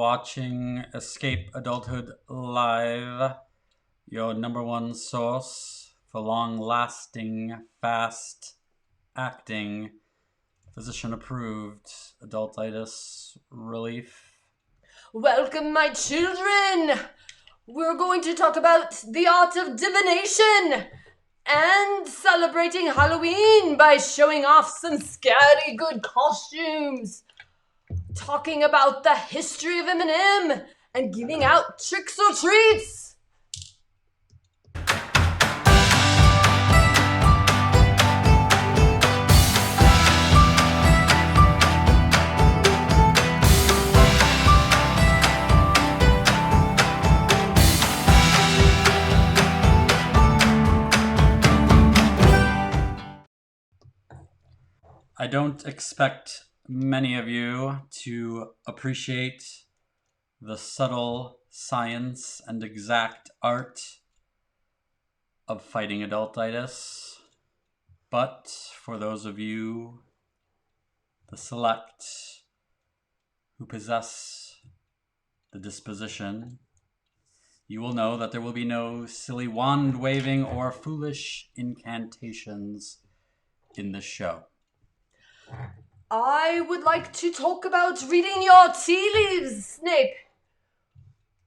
watching Escape Adulthood Live, your number one source for long-lasting, fast-acting, physician-approved adultitis relief. Welcome, my children! We're going to talk about the art of divination and celebrating Halloween by showing off some scary good costumes. Talking about the history of M&M and giving out tricks or treats. I don't expect many of you to appreciate the subtle science and exact art of fighting adultitis, but for those of you, the select, who possess the disposition, you will know that there will be no silly wand waving or foolish incantations in the show. I would like to talk about reading your tea leaves, Snape.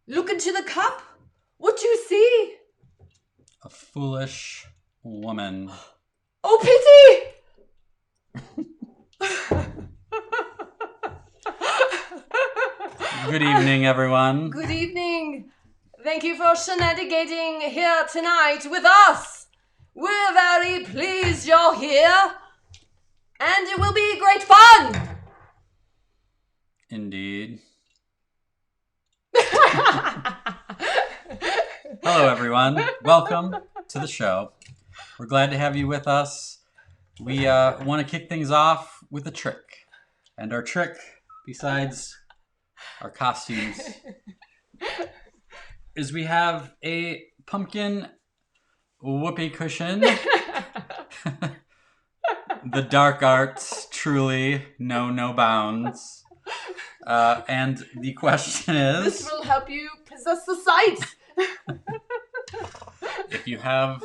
Look into the cup. What do you see? A foolish woman. Oh, pity! Good evening, everyone. Good evening. Thank you for shenanigating here tonight with us. We're very pleased you're here. And it will be great fun! Indeed. Hello, everyone. Welcome to the show. We're glad to have you with us. We want to kick things off with a trick. And our trick, besides our costumes, is we have a pumpkin whoopee cushion. The dark arts truly know no bounds. And the question is... This will help you possess the sight. If you have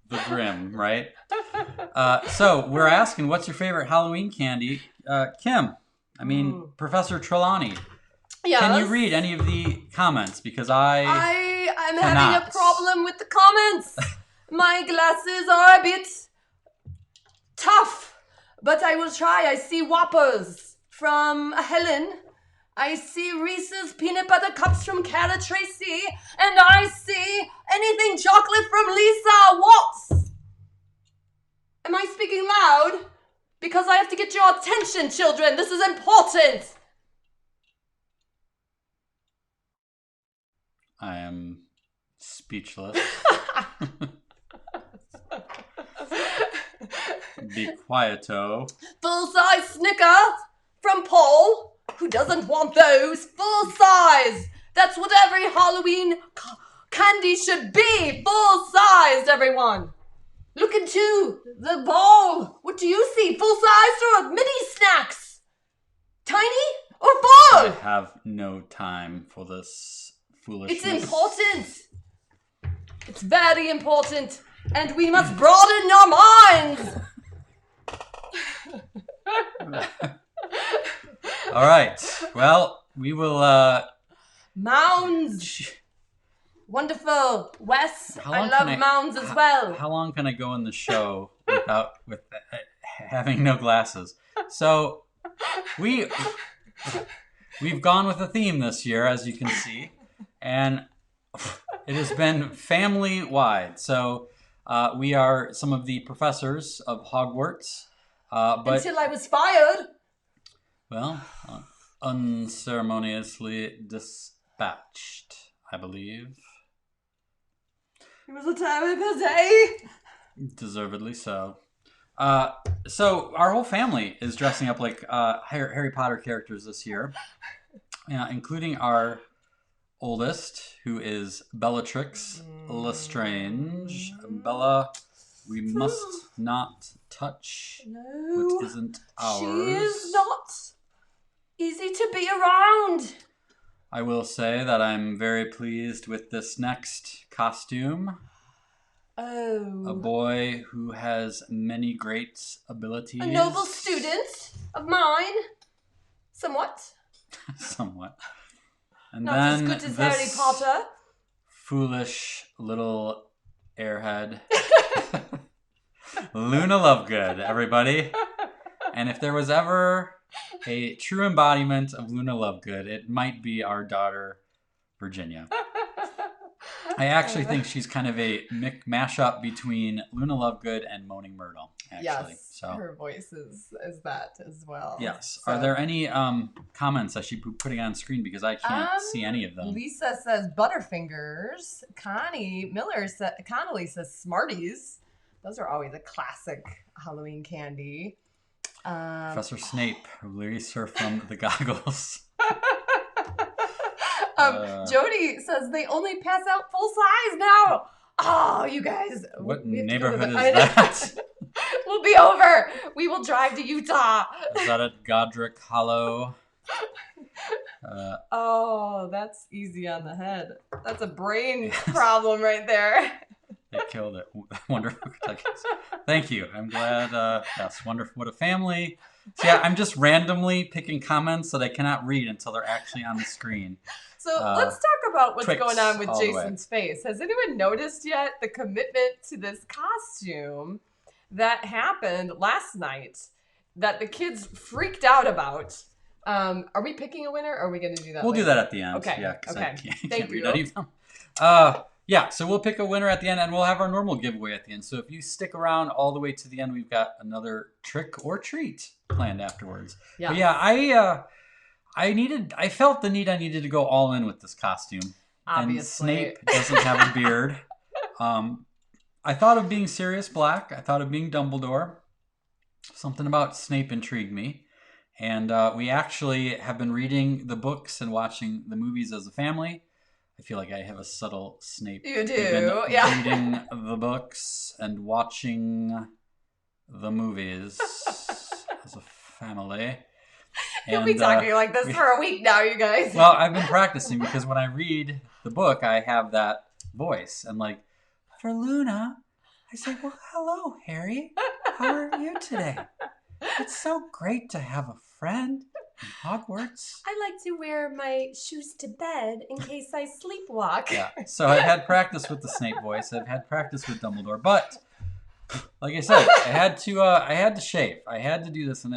the grim, right? So we're asking, what's your favorite Halloween candy? Kim, Professor Trelawney. Yes? Can you read any of the comments? Because I'm having a problem with the comments. My glasses are a bit... tough, but I will try. I see Whoppers from Helen. I see Reese's peanut butter cups from Cara Tracy, and I see anything chocolate from Lisa Watts. Am I speaking loud? Because I have to get your attention, children. This is important. I am speechless. Be quieto. Full-size Snickers from Paul, who doesn't want those. Full size. That's what every Halloween candy should be. Full-sized, everyone. Look into the bowl. What do you see? Full-sized or mini snacks? Tiny or full? I have no time for this foolishness. It's important. It's very important. And we must broaden our minds. All right. Well, we will... Mounds. Wonderful. Wes, I love mounds as well. How long can I go in the show with having no glasses? So, we've gone with a theme this year, as you can see. And it has been family-wide. So, we are some of the professors of Hogwarts. But until I was fired. Well, unceremoniously dispatched, I believe. It was a terrible day. Deservedly so. So our whole family is dressing up like Harry Potter characters this year, including our oldest, who is Bellatrix Lestrange. Bella, we must not touch what isn't ours. She is not easy to be around. I will say that I'm very pleased with this next costume. Oh. A boy who has many great abilities. A noble student of mine. Somewhat. Somewhat. And Not then as good as this Harry Potter. foolish little airhead. Luna Lovegood, everybody. And if there was ever a true embodiment of Luna Lovegood, it might be our daughter, Virginia. I actually think she's kind of a mashup between Luna Lovegood and Moaning Myrtle, actually. Yes, so her voice is that as well. Yes. So. Are there any comments I should be putting on screen because I can't see any of them? Lisa says Butterfingers. Connolly says Smarties. Those are always a classic Halloween candy. Professor Snape released her from the goggles. Jody says they only pass out full size now. Oh, you guys. What neighborhood is that? We'll be over. We will drive to Utah. Is that at Godric Hollow? Oh, that's easy on the head. That's a brain problem right there. They killed it. Wonderful Kentucky. Thank you. I'm glad. Yes, wonderful. What a family. So yeah, I'm just randomly picking comments that I cannot read until they're actually on the screen. So let's talk about what's Twix going on with all Jason's face. Has anyone noticed yet the commitment to this costume that happened last night that the kids freaked out about? Are we picking a winner or are we going to do that We'll later? do that at the end. Okay. Yeah, because okay. I can't Thank read you. any of them. Yeah, so we'll pick a winner at the end and we'll have our normal giveaway at the end. So if you stick around all the way to the end, we've got another trick or treat planned afterwards. Yeah. But yeah, I felt the need I needed to go all in with this costume. Obviously. And Snape doesn't have a beard. I thought of being Sirius Black. I thought of being Dumbledore. Something about Snape intrigued me. And we actually have been reading the books and watching the movies as a family. I feel like I have a subtle Snape. You do, We've been yeah. reading the books and watching the movies as a family. You'll be talking like this for a week now, you guys. Well, I've been practicing because when I read the book, I have that voice. And like, for Luna, I say, well, hello, Harry. How are you today? It's so great to have a friend in Hogwarts. I like to wear my shoes to bed in case I sleepwalk. Yeah, so I've had practice with the Snape voice. I've had practice with Dumbledore. But, like I said, I had to shave. I had to do this, and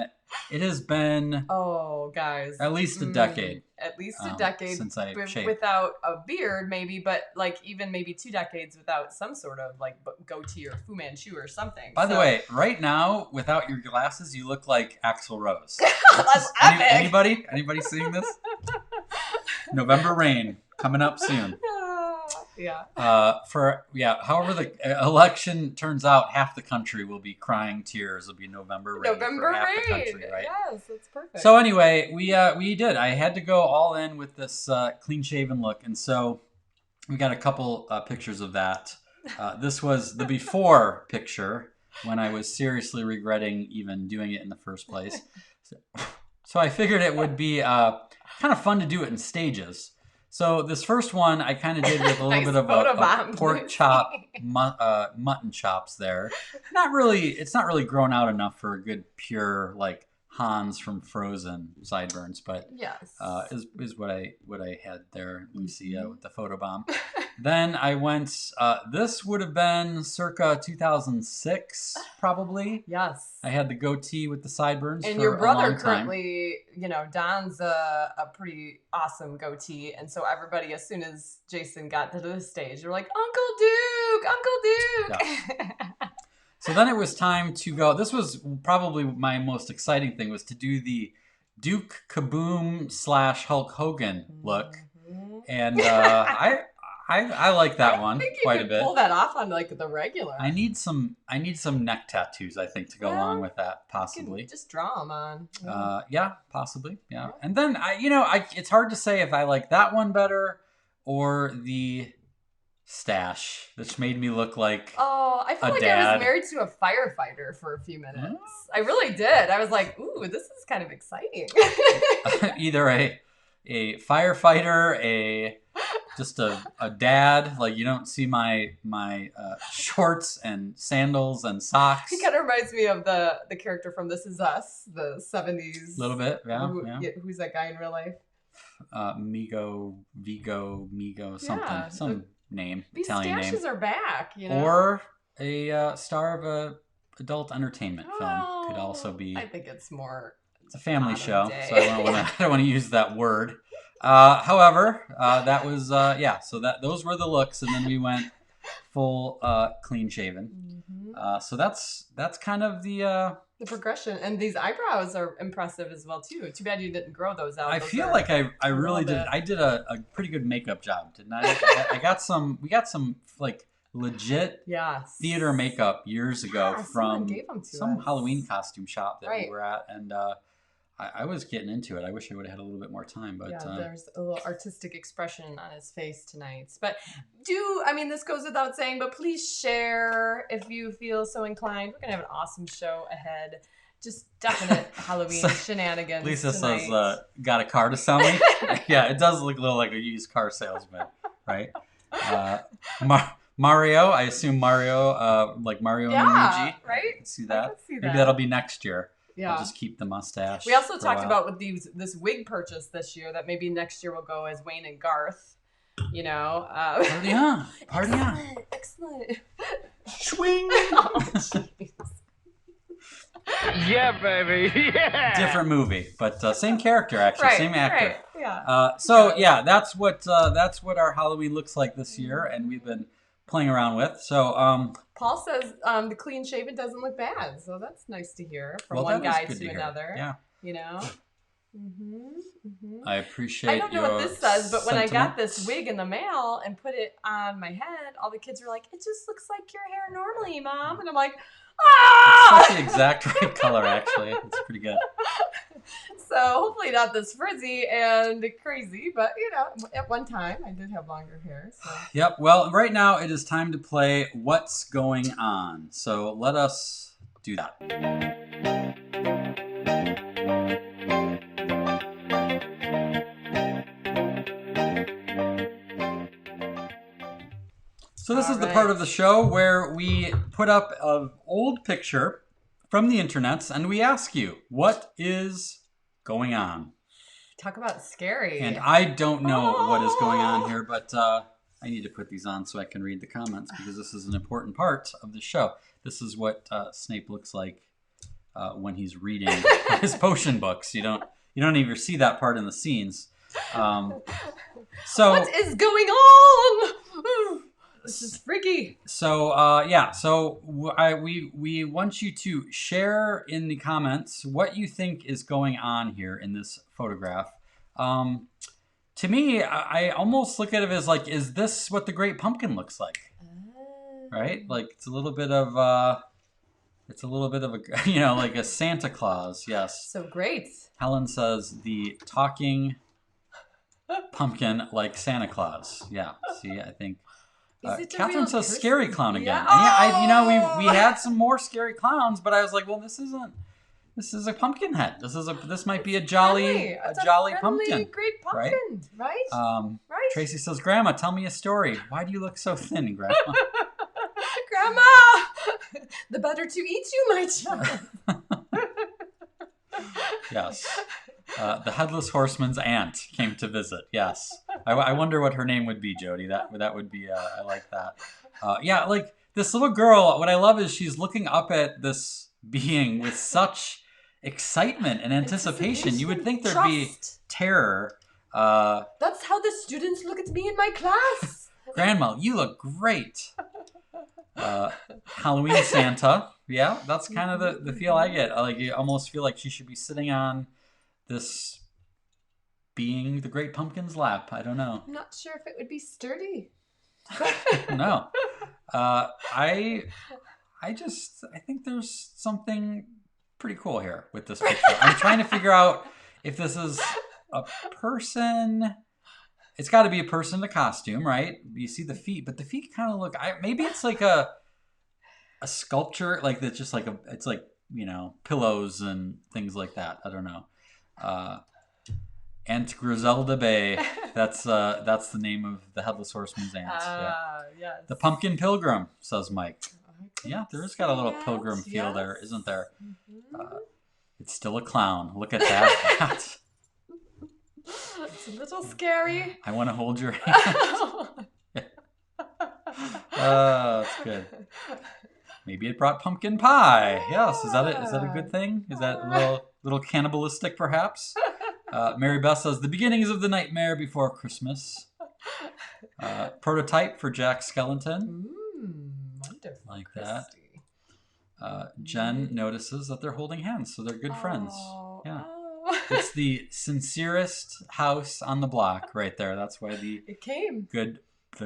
it has been at least a decade. At least a decade since I shaved. Without a beard, maybe, but like even maybe 2 decades without some sort of like goatee or Fu Manchu or something. By the way, right now, without your glasses, you look like Axl Rose. That's epic. Anybody seeing this? November Rain coming up soon. Yeah. However the election turns out, half the country will be crying tears. It'll be November Rain. November for half Rain. The country, right? Yes, that's perfect. So anyway, we did. I had to go all in with this clean shaven look, and so we got a couple pictures of that. This was the before picture when I was seriously regretting even doing it in the first place. So I figured it would be kind of fun to do it in stages. So this first one I kind of did with a little bit of a pork chop, mutton chops there. It's not really grown out enough for a good pure like Hans from Frozen sideburns, but yes, is what I had there, Lucy, with the photobomb. Then I went. This would have been circa 2006, probably. Yes. I had the goatee with the sideburns. And for your brother a long time. currently, dons a pretty awesome goatee, and so everybody, as soon as Jason got to the stage, they're like, Uncle Duke. Yeah. So then it was time to go. This was probably my most exciting thing, was to do the Duke Kaboom / Hulk Hogan look. Mm-hmm. And I like that one quite a bit. Pull that off on like the regular. I need some neck tattoos, I think, to go along with that, possibly. You can just draw them on. Yeah, possibly. Yeah. And then it's hard to say if I like that one better or the stash, which made me look like I feel like dad. I was married to a firefighter for a few minutes. I really did. I was like, ooh, this is kind of exciting. Either a firefighter, just a dad. Like, you don't see my shorts and sandals and socks. He kind of reminds me of the character from This Is Us, the 70s. A little bit, yeah. Who's that guy in real life? Migo, something, some name, These Italian name. These stashes are back, you know. Or a star of a adult entertainment film could also be. I think it's more. It's a family show, so I don't want to use that word. However, that was So those were the looks, and then we went full clean shaven. Mm-hmm. So that's kind of the progression, and these eyebrows are impressive as well too. Too bad you didn't grow those out. I feel like I really did. I did a pretty good makeup job, didn't I? We got some like legit theater makeup years ago from some Halloween costume shop that we were at, and I was getting into it. I wish I would have had a little bit more time, but there's a little artistic expression on his face tonight. But this goes without saying, but please share if you feel so inclined. We're gonna have an awesome show ahead. Just definite Halloween shenanigans. Lisa tonight. says, "Got a car to sell me?" Yeah, it does look a little like a used car salesman, right? Mario, I assume Mario, like Mario and Luigi. Right? See that? Maybe that'll be next year. Yeah. I'll just keep the mustache. We also talked about with this wig purchase this year that maybe next year will go as Wayne and Garth. You know. Party on. Excellent. Swing. Yeah, baby. Yeah. Different movie, but same character actually, same actor. Right. Yeah. That's what our Halloween looks like this year, and we've been playing around with. So Paul says the clean shaven doesn't look bad, so that's nice to hear from one guy to another. Yeah, you know. I appreciate. I don't know what this says, but when I got this wig in the mail and put it on my head, all the kids were like, "It just looks like your hair normally, Mom," and I'm like, "Ah!" It's not the exact right color, actually. It's pretty good. So hopefully not this frizzy and crazy, but at one time I did have longer hair. So. Yep. Well, right now it is time to play What's Going On. So let us do that. So this is the part of the show where we put up an old picture from the internets and we ask you, what is going on? Talk about scary. And I don't know what is going on here, but I need to put these on so I can read the comments because this is an important part of the show. This is what Snape looks like when he's reading his potion books. You don't even see that part in the scenes. So what is going on? This is freaky. So So we want you to share in the comments what you think is going on here in this photograph. To me, I almost look at it as like, is this what the Great Pumpkin looks like? Right? Like it's a little bit of a like a Santa Claus. Yes. So great. Helen says the talking pumpkin like Santa Claus. Yeah. See, I think. Catherine says scary clown again. Yeah. And we had some more scary clowns, but I was like, well, this is a pumpkin head. This might be a jolly pumpkin. Great pumpkin, right? Right. Tracy says, Grandma, tell me a story. Why do you look so thin, Grandma? Grandma, the better to eat you, my child. Yes. The Headless Horseman's aunt came to visit. Yes. I wonder what her name would be, Jody. That would be, I like that. Like this little girl, what I love is she's looking up at this being with such excitement and anticipation. You would think there'd be terror. That's how the students look at me in my class. Grandma, you look great. Halloween Santa. Yeah, that's kind of the feel I get. Like you almost feel like she should be sitting on this being the Great Pumpkin's lap. I don't know. I'm not sure if it would be sturdy. No. I think there's something pretty cool here with this picture. I'm trying to figure out if this is a person. It's got to be a person in a costume, right? You see the feet, but the feet kind of look. Maybe it's like a sculpture, like that's just like it's like pillows and things like that. I don't know. Aunt Griselda Bay. That's the name of the Headless Horseman's aunt. Yes. The Pumpkin Pilgrim, says Mike. Yeah, there is got a little pilgrim feel there, isn't there? Mm-hmm. It's still a clown. Look at that hat. It's a little scary. I want to hold your hand. That's good. Maybe it brought pumpkin pie. Yes, is that a good thing? Is that a little cannibalistic, perhaps? Mary Beth says, the beginnings of the nightmare before Christmas. Prototype for Jack Skellington. Wonderful. Like that. Jen notices that they're holding hands, so they're good friends. Yeah. It's the sincerest house on the block right there. That's why the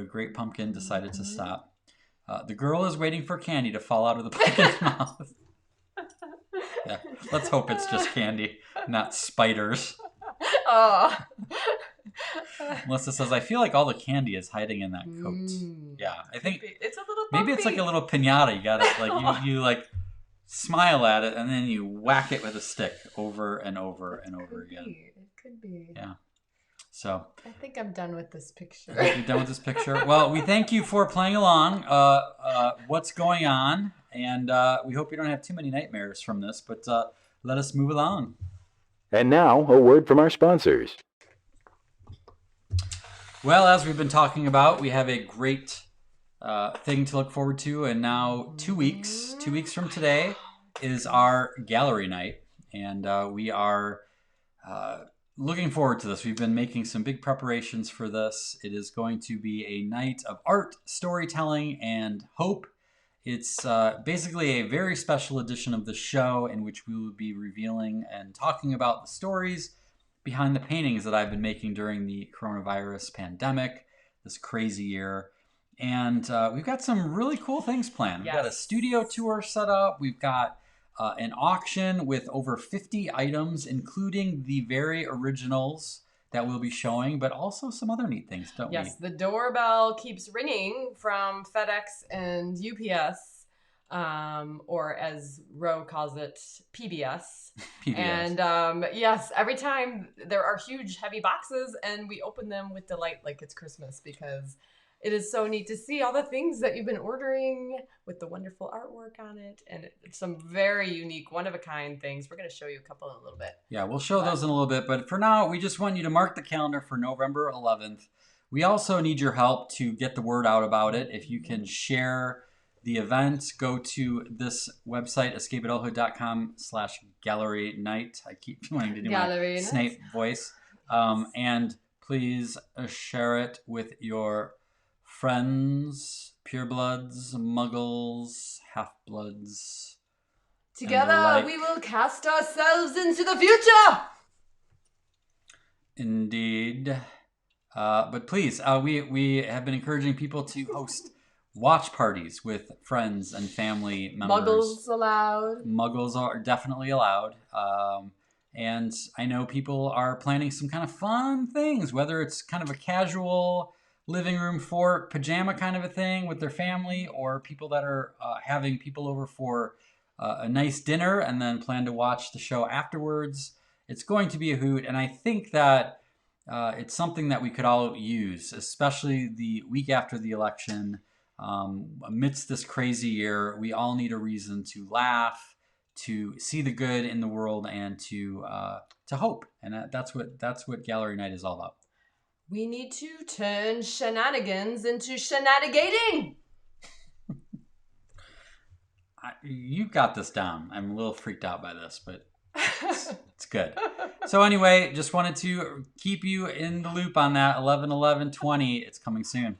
great pumpkin decided to stop. The girl is waiting for candy to fall out of the pumpkin's mouth. Yeah. Let's hope it's just candy, not spiders. Melissa says, I feel like all the candy is hiding in that coat. Yeah, I think it's a little bumpy. Maybe it's like a little piñata. You got it, like you like smile at it and then you whack it with a stick over and over and over again. It could be. Yeah. So I think I'm done with this picture. You're done with this picture? Well, we thank you for playing along. What's going on? And we hope you don't have too many nightmares from this, but let us move along. And now, a word from our sponsors. Well, as we've been talking about, we have a great thing to look forward to. And now 2 weeks from today is our gallery night. And we are looking forward to this. We've been making some big preparations for this. It is going to be a night of art, storytelling, and hope. It's basically a very special edition of the show in which we will be revealing and talking about the stories behind the paintings that I've been making during the coronavirus pandemic, this crazy year. And we've got some really cool things planned. We've got a studio tour set up. We've got an auction with over 50 items, including the very originals that we'll be showing, but also some other neat things, don't we? Yes, the doorbell keeps ringing from FedEx and UPS, or as Ro calls it, PBS. PBS. And yes, every time there are huge, heavy boxes, and we open them with delight like it's Christmas, because it is so neat to see all the things that you've been ordering with the wonderful artwork on it, and some very unique, one-of-a-kind things. We're going to show you a couple in a little bit. Yeah, we'll show those in a little bit, but for now, we just want you to mark the calendar for November 11th. We also need your help to get the word out about it. If you can share the event, go to this website, escapeadulthood.com/gallery night. I keep wanting to do my Snape voice. And please share it with your friends, purebloods, muggles, half-bloods. Together we will cast ourselves into the future! Indeed. But please, we have been encouraging people to host watch parties with friends and family members. Muggles allowed. Muggles are definitely allowed. And I know people are planning some kind of fun things, whether it's kind of a casual living room fort pajama kind of a thing with their family, or people that are having people over for a nice dinner and then plan to watch the show afterwards. It's going to be a hoot, and I think that it's something that we could all use, especially the week after the election. Amidst this crazy year, we all need a reason to laugh, to see the good in the world, and to hope. And that's what Gallery Night is all about. We need to turn shenanigans into shenanigating. You got this down. I'm a little freaked out by this, but it's good. So anyway, just wanted to keep you in the loop on that. 11/11/20. It's coming soon.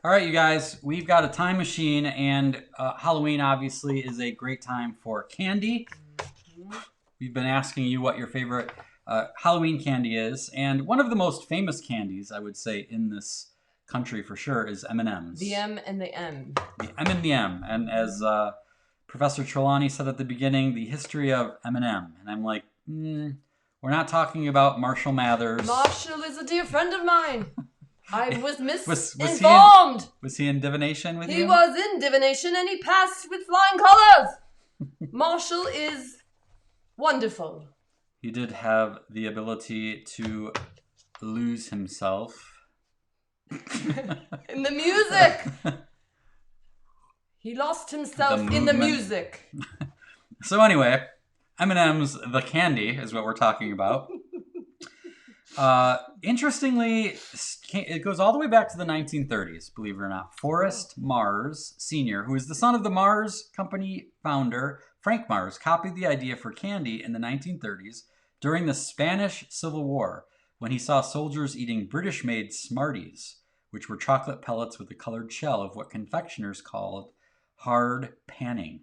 All right, you guys, we've got a time machine, and Halloween obviously is a great time for candy. We've been asking you what your favorite Halloween candy is, and one of the most famous candies, I would say, in this country for sure is M&Ms. The M and the M. The M and the M, and as Professor Trelawney said at the beginning, the history of M&M, and I'm like, we're not talking about Marshall Mathers. Marshall is a dear friend of mine. I was misinformed. Was he in divination with you? He was in divination and he passed with flying colors. Marshall is wonderful. He did have the ability to lose himself. In the music. He lost himself in the music. So anyway, M&Ms, the candy, is what we're talking about. Interestingly, it goes all the way back to the 1930s, believe it or not. Forrest Mars Sr., who is the son of the Mars Company founder, Frank Mars, copied the idea for candy in the 1930s during the Spanish Civil War, when he saw soldiers eating British-made Smarties, which were chocolate pellets with a colored shell of what confectioners called hard panning.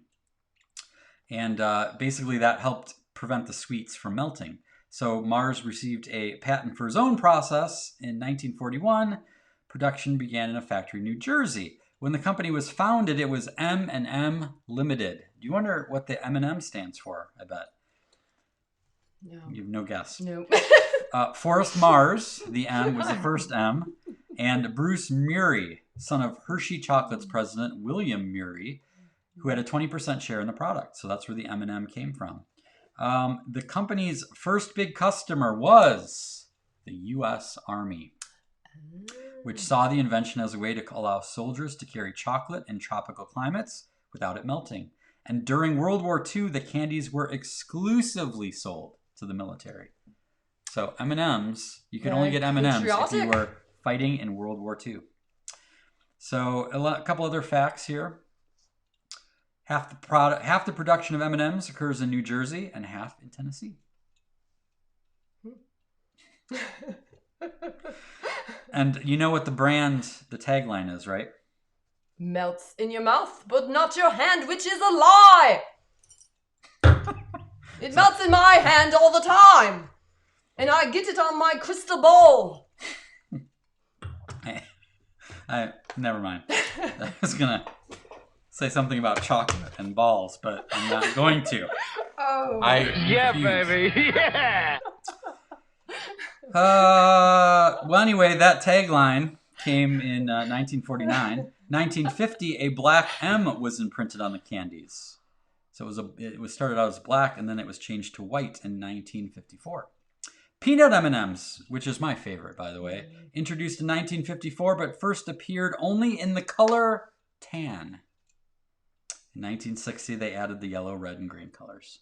And basically that helped prevent the sweets from melting. So Mars received a patent for his own process in 1941. Production began in a factory in New Jersey. When the company was founded, it was M&M Limited. Do you wonder what the M&M stands for? I bet. No. You have no guess. No. Forrest Mars, the M was the first M, and Bruce Murray, son of Hershey Chocolate's president William Murray, who had a 20% share in the product. So that's where the M&M came from. The company's first big customer was the U.S. Army, which saw the invention as a way to allow soldiers to carry chocolate in tropical climates without it melting. And during World War II, the candies were exclusively sold to the military. So M&Ms, you could only get M&Ms if you were fighting in World War II. So a couple other facts here. Half the production of M&Ms occurs in New Jersey and half in Tennessee. And you know what the tagline is, right? Melts in your mouth, but not your hand, which is a lie. It melts in my hand all the time. And I get it on my crystal ball. Never mind. I was going to say something about chocolate and balls, but I'm not going to. Oh. Yeah, baby. Yeah. Well, anyway, that tagline came in 1949. 1950, a black M was imprinted on the candies. So it was started out as black, and then it was changed to white in 1954. Peanut M&Ms, which is my favorite, by the way, introduced in 1954, but first appeared only in the color tan. In 1960, they added the yellow, red, and green colors.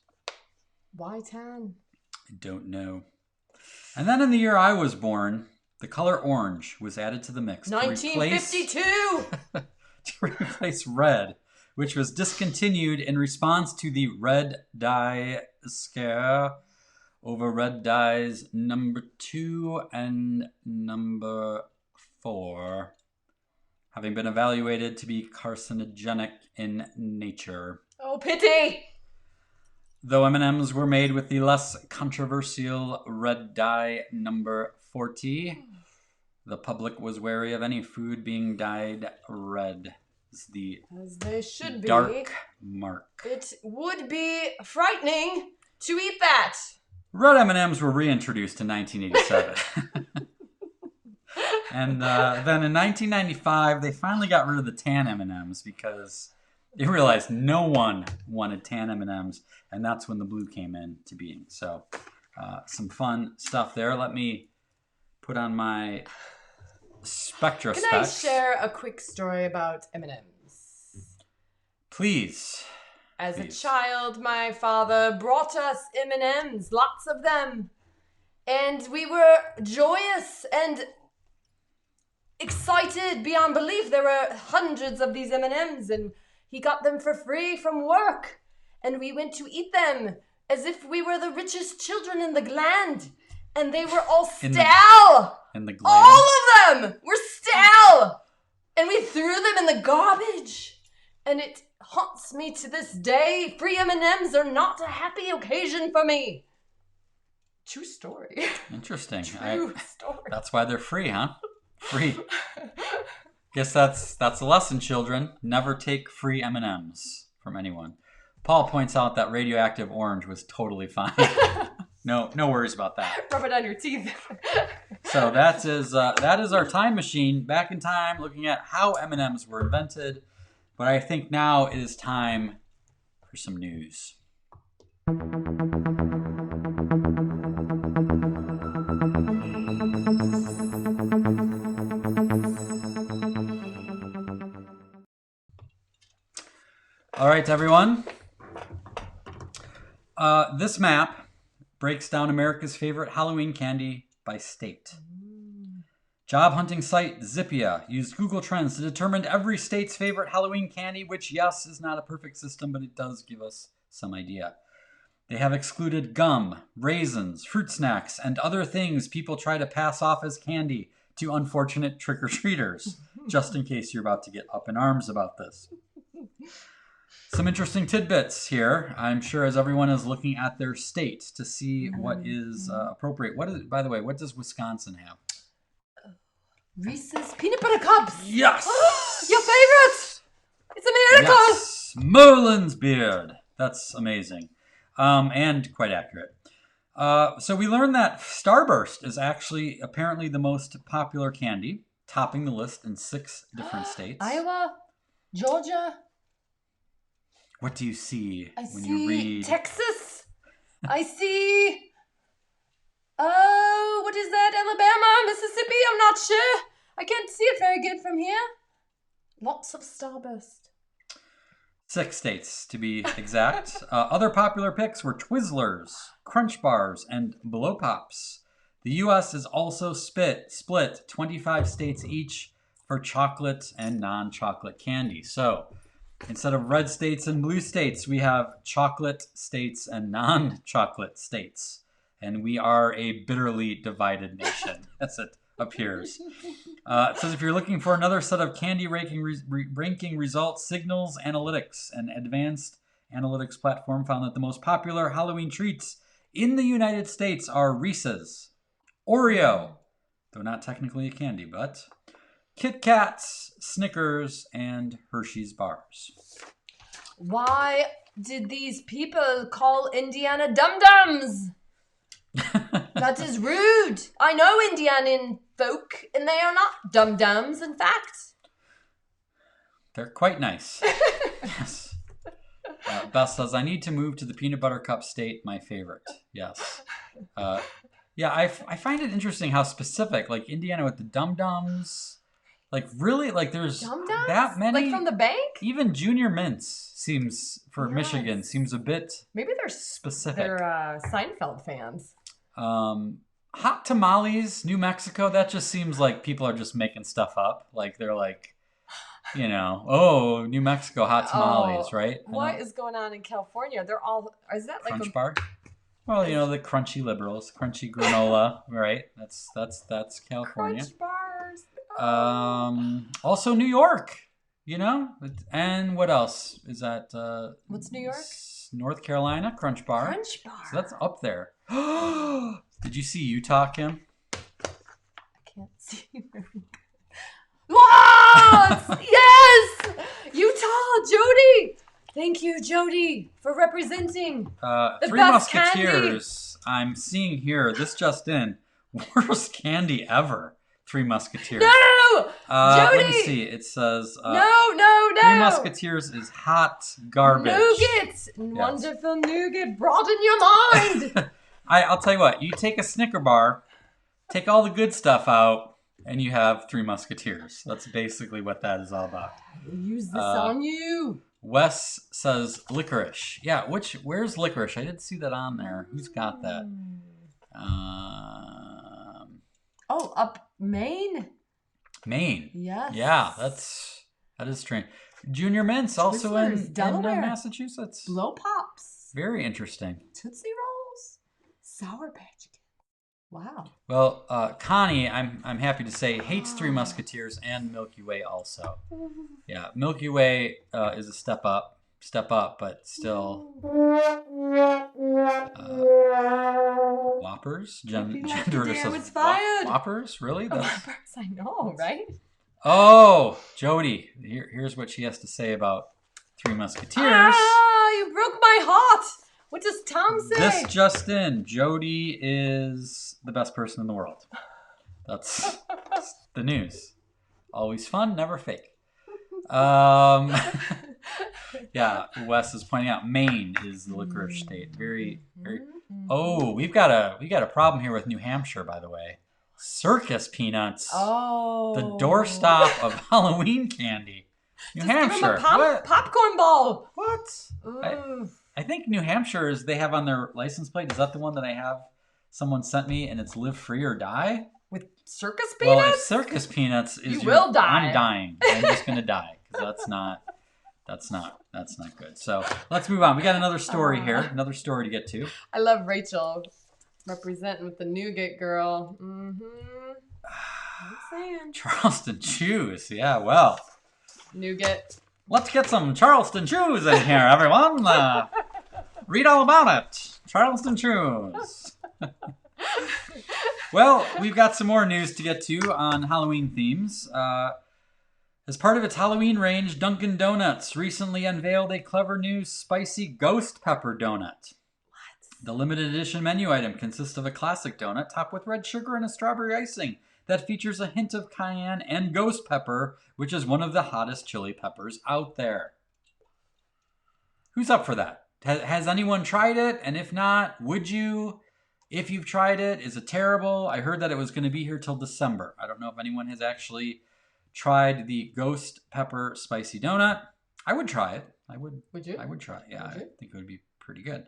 Why tan? I don't know. And then in the year I was born, the color orange was added to the mix. 1952! To replace red, which was discontinued in response to the red dye scare over red dyes number 2 and number 4, having been evaluated to be carcinogenic in nature. Oh, pity! Though M&Ms were made with the less controversial red dye number 40, the public was wary of any food being dyed red. As they should be. Dark mark. It would be frightening to eat that. Red M&Ms were reintroduced in 1987. And then in 1995, they finally got rid of the tan M&Ms because they realized no one wanted tan M&Ms, and that's when the blue came into being. So some fun stuff there. Let me put on my Spectra specs. Can I share a quick story about M&Ms? Please. As a child, my father brought us M&Ms, lots of them. And we were joyous and excited beyond belief. There were hundreds of these M&Ms, and he got them for free from work. And we went to eat them as if we were the richest children in the land. And they were all stale. In the gland? All of them were stale. And we threw them in the garbage. And it haunts me to this day. Free M&Ms are not a happy occasion for me. True story. Interesting. True story. That's why they're free, huh? Free. Guess that's a lesson, children. Never take free M&Ms from anyone. Paul points out that radioactive orange was totally fine. No worries about that. Rub it on your teeth. So that is our time machine, back in time, looking at how M&Ms were invented. But I think now it is time for some news. All right, everyone. This map breaks down America's favorite Halloween candy by state. Job hunting site Zippia used Google Trends to determine every state's favorite Halloween candy, which, yes, is not a perfect system, but it does give us some idea. They have excluded gum, raisins, fruit snacks, and other things people try to pass off as candy to unfortunate trick-or-treaters, just in case you're about to get up in arms about this. Some interesting tidbits here, I'm sure, as everyone is looking at their state to see what is appropriate. By the way, what does Wisconsin have? Reese's Peanut Butter Cups. Yes! Your favorite! It's a miracle! Yes! Merlin's beard. That's amazing. And quite accurate. So we learned that Starburst is actually apparently the most popular candy, topping the list in 6 different states. Iowa, Georgia. What do you see when see you read? Texas. I see. Oh, what is that? Alabama, Mississippi? I'm not sure. I can't see it very good from here. Lots of Starburst. 6 states, to be exact. Other popular picks were Twizzlers, Crunch Bars, and Blow Pops. The U.S. is also split 25 states each for chocolate and non-chocolate candy. So instead of red states and blue states, we have chocolate states and non-chocolate states. And we are a bitterly divided nation, as it appears. It says if you're looking for another set of candy ranking results, Signals Analytics, an advanced analytics platform, found that the most popular Halloween treats in the United States are Reese's, Oreo, though not technically a candy, but Kit Kats, Snickers, and Hershey's bars. Why did these people call Indiana dum-dums? That is rude. I know Indianan folk, and they are not dum-dums, in fact. They're quite nice. Yes. Beth says, I need to move to the peanut butter cup state, my favorite. Yes. Yeah, I find it interesting how specific, like Indiana with the dum-dums. Like, really? Like, there's Dum-dums? that many? Like from the bank? Even Junior Mints seems, for Michigan, seems a bit maybe they're specific. They're Seinfeld fans. Hot tamales, New Mexico, that just seems like people are just making stuff up. Like, they're like, you know, oh, New Mexico hot tamales, right? What is going on in California? They're all, is that like Crunch bar? Well, you know, the crunchy liberals, crunchy granola, right? That's California. Crunch bars. Also New York, you know? And what else is that? What's New York? North Carolina, Crunch Bar. Crunch Bar. So that's up there. Did you see Utah, Kim? I can't see. What? Yes! Utah, Jody! Thank you, Jody, for representing the Three best Musketeers. candy. I'm seeing here, this just in, worst candy ever. Three Musketeers. No! Jody! Let me see. It says... no! Three Musketeers is hot garbage. Nougat! Yes. Wonderful nougat. Broaden your mind! I'll tell you what. You take a Snicker bar, take all the good stuff out, and you have Three Musketeers. That's basically what that is all about. Use this on you. Wes says licorice. Yeah, where's licorice? I didn't see that on there. Who's got that? Up Maine? Maine. Yes. Yeah, that is strange. Junior Mints also in Delaware. Massachusetts. Blow Pops. Very interesting. Tootsie Rolls. Sour Patch Kids. Wow. Well, Connie, I'm happy to say, hates Three Musketeers and Milky Way also. Yeah, Milky Way is a step up, but still. Whoppers? Gender says Whoppers? Really? Whoppers, I know, right? Oh, Jody, here's what she has to say about Three Musketeers. Ah, you broke my heart. What does Tom say? This just in, Jody is the best person in the world. That's the news. Always fun, never fake. Yeah, Wes is pointing out Maine is the licorice state. Very. Oh, we've got a problem here with New Hampshire, by the way. Circus peanuts. Oh. The doorstop of Halloween candy. New Hampshire. Give them a popcorn ball. What? I think New Hampshire they have on their license plate. Is that the one that I have? Someone sent me, and it's live free or die. With circus peanuts? Well, if circus peanuts is you will die. I'm dying. I'm just gonna die because that's not good. So let's move on. We got another story here. Another story to get to. I love Rachel representing with the nougat girl. I'm saying. Charleston chews. Yeah, well. Nougat. Let's get some Charleston chews in here, everyone. Read all about it. Charleston chews. Well, we've got some more news to get to on Halloween themes. As part of its Halloween range, Dunkin' Donuts recently unveiled a clever new spicy ghost pepper donut. What? The limited edition menu item consists of a classic donut topped with red sugar and a strawberry icing that features a hint of cayenne and ghost pepper, which is one of the hottest chili peppers out there. Who's up for that? Has anyone tried it? And if not, would you? If you've tried it, is it terrible? I heard that it was going to be here till December. I don't know if anyone has actually tried the ghost pepper spicy donut. I would try it. I would. Would you? I would try it. Yeah, I think it would be pretty good.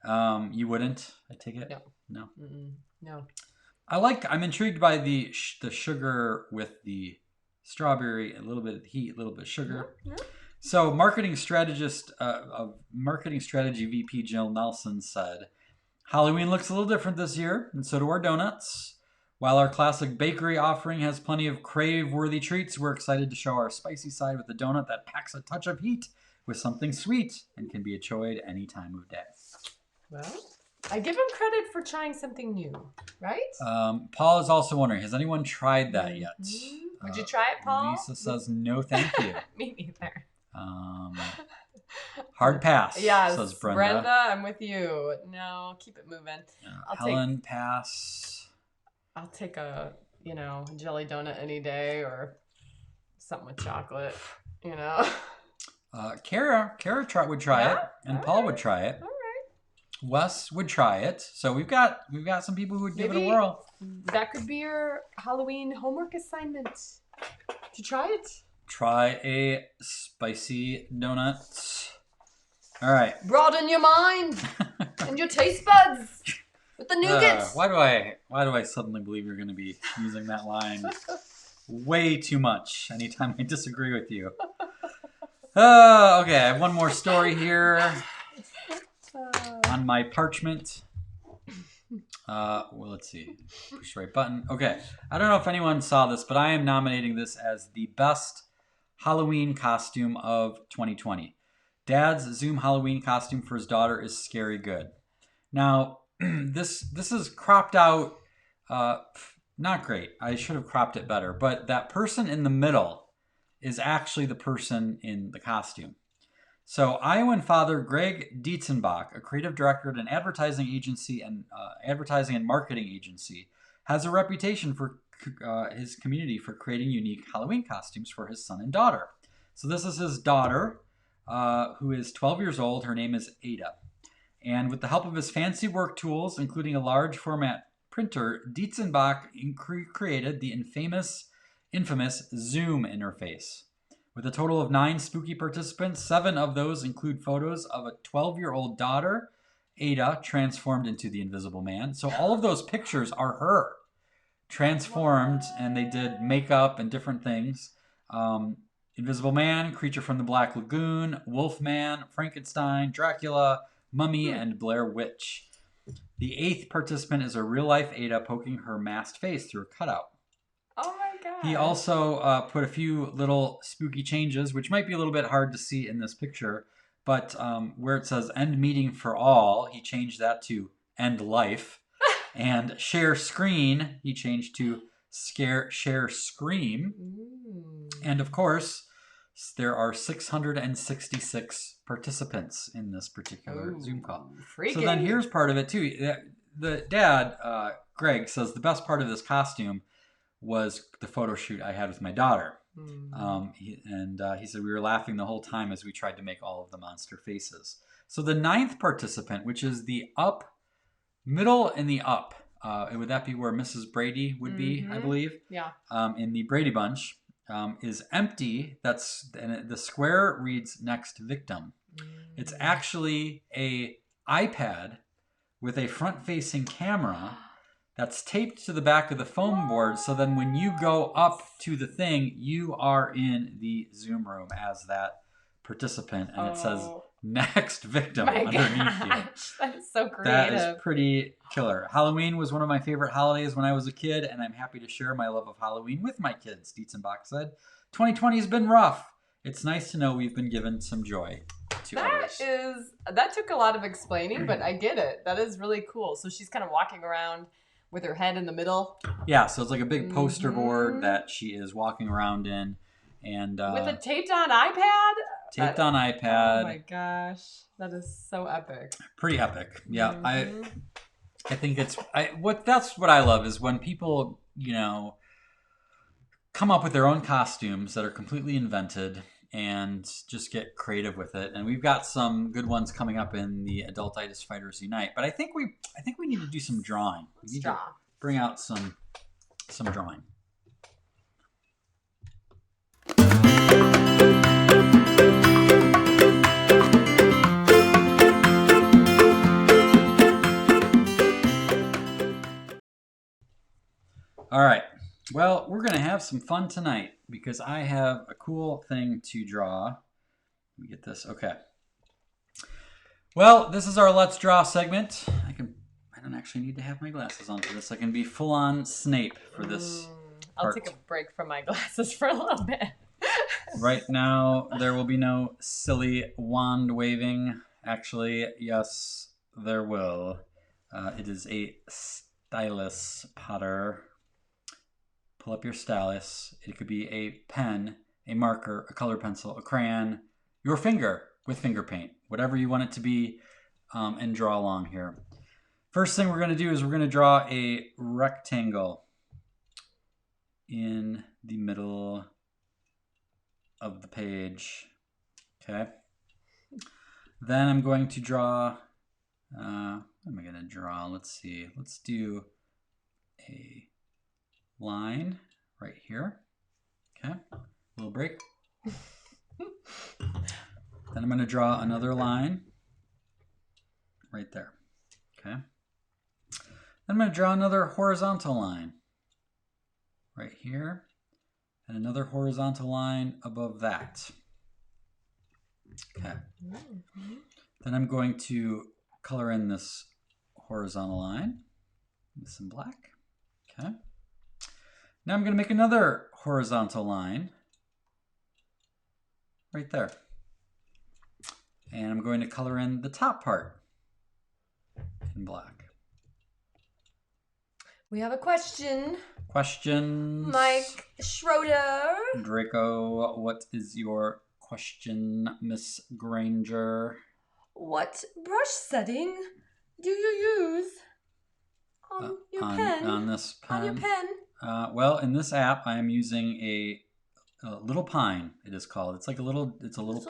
You wouldn't? I take it. No. No. I'm intrigued by the sugar with the strawberry, a little bit of heat, a little bit of sugar. Yeah. So, marketing strategy VP Jill Nelson said, "Halloween looks a little different this year, and so do our donuts. While our classic bakery offering has plenty of crave-worthy treats, we're excited to show our spicy side with a donut that packs a touch of heat with something sweet and can be enjoyed any time of day." Well, I give him credit for trying something new, right? Paul is also wondering, has anyone tried that yet? Would you try it, Paul? Lisa says, no, thank you. Me neither. Hard pass, yes, says Brenda. Brenda, I'm with you. No, keep it moving. Helen, pass. I'll take a, jelly donut any day or something with chocolate, Cara would try it, and Paul would try it. All right. Wes would try it. So we've got some people who would give it a whirl. That could be your Halloween homework assignment. To try it. Try a spicy donut. All right. Broaden your mind and your taste buds with the nougats. Why do I suddenly believe you're going to be using that line way too much anytime I disagree with you? Okay, I have one more story here on my parchment. Well, let's see. Push the right button. Okay. I don't know if anyone saw this, but I am nominating this as the best Halloween costume of 2020. Dad's Zoom Halloween costume for his daughter is scary good. Now, this is cropped out. Not great. I should have cropped it better. But that person in the middle is actually the person in the costume. So Iowan father Greg Dietzenbach, a creative director at an advertising agency and advertising and marketing agency, has a reputation for his community for creating unique Halloween costumes for his son and daughter. So this is his daughter, who is 12 years old. Her name is Ada. And with the help of his fancy work tools, including a large format printer, Dietzenbach created the infamous Zoom interface. With a total of 9 spooky participants, 7 of those include photos of a 12-year-old daughter, Ada, transformed into the Invisible Man. So all of those pictures are her transformed, and they did makeup and different things. Invisible Man, Creature from the Black Lagoon, Wolfman, Frankenstein, Dracula, Mummy, and Blair Witch. The 8th participant is a real-life Ada poking her masked face through a cutout. Oh my god. He also put a few little spooky changes, which might be a little bit hard to see in this picture, but where it says end meeting for all, he changed that to end life. And share screen, he changed to share scream. Ooh. And of course, there are 666 participants in this particular Zoom call. Freaking. So then here's part of it too. The dad, Greg, says the best part of this costume was the photo shoot I had with my daughter. He said we were laughing the whole time as we tried to make all of the monster faces. So the 9th participant, which is the middle and the up, would that be where Mrs. Brady would be, I believe? Yeah. In the Brady Bunch, is empty. And the square reads next victim. It's actually a iPad with a front-facing camera that's taped to the back of the foam board, so then when you go up to the thing, you are in the Zoom room as that participant, and it says next victim underneath you. That is so creative. That is pretty killer. Halloween was one of my favorite holidays when I was a kid, and I'm happy to share my love of Halloween with my kids, Dietzenbach said. 2020 has been rough. It's nice to know we've been given some joy to others. That took a lot of explaining, but I get it. That is really cool. So she's kind of walking around with her head in the middle. Yeah, so it's like a big poster board that she is walking around in. And with a taped on iPad? Taped on iPad. Oh my gosh. That is so epic. Pretty epic. Yeah. I think that's what I love is when people, come up with their own costumes that are completely invented and just get creative with it. And we've got some good ones coming up in the Adultitis Fighters Unite. But I think we need to do some drawing. We need to bring out some drawing. All right. Well, we're going to have some fun tonight because I have a cool thing to draw. Let me get this. Okay. Well, this is our Let's Draw segment. I don't actually need to have my glasses on for this. I can be full on Snape for this I'll take a break from my glasses for a little bit. Right now, there will be no silly wand waving. Actually, yes, there will. It is a stylus, Potter. Pull up your stylus. It could be a pen, a marker, a colored pencil, a crayon, your finger with finger paint, whatever you want it to be, and draw along here. First thing we're going to do is we're going to draw a rectangle in the middle of the page. Okay. Then I'm going to draw, what am I going to draw? Let's see. Let's do a line right here. Okay. A little break. Then I'm going to draw another line right there. Okay. Then I'm going to draw another horizontal line right here and another horizontal line above that. Okay. Then I'm going to color in this horizontal line, this in black. Okay. Now I'm going to make another horizontal line right there. And I'm going to color in the top part in black. We have a question. Questions? Mike Schroeder. Draco, what is your question, Miss Granger? What brush setting do you use on your pen? On this pen? On your pen? Well, in this app, I am using a little pine. It is called. It's like a little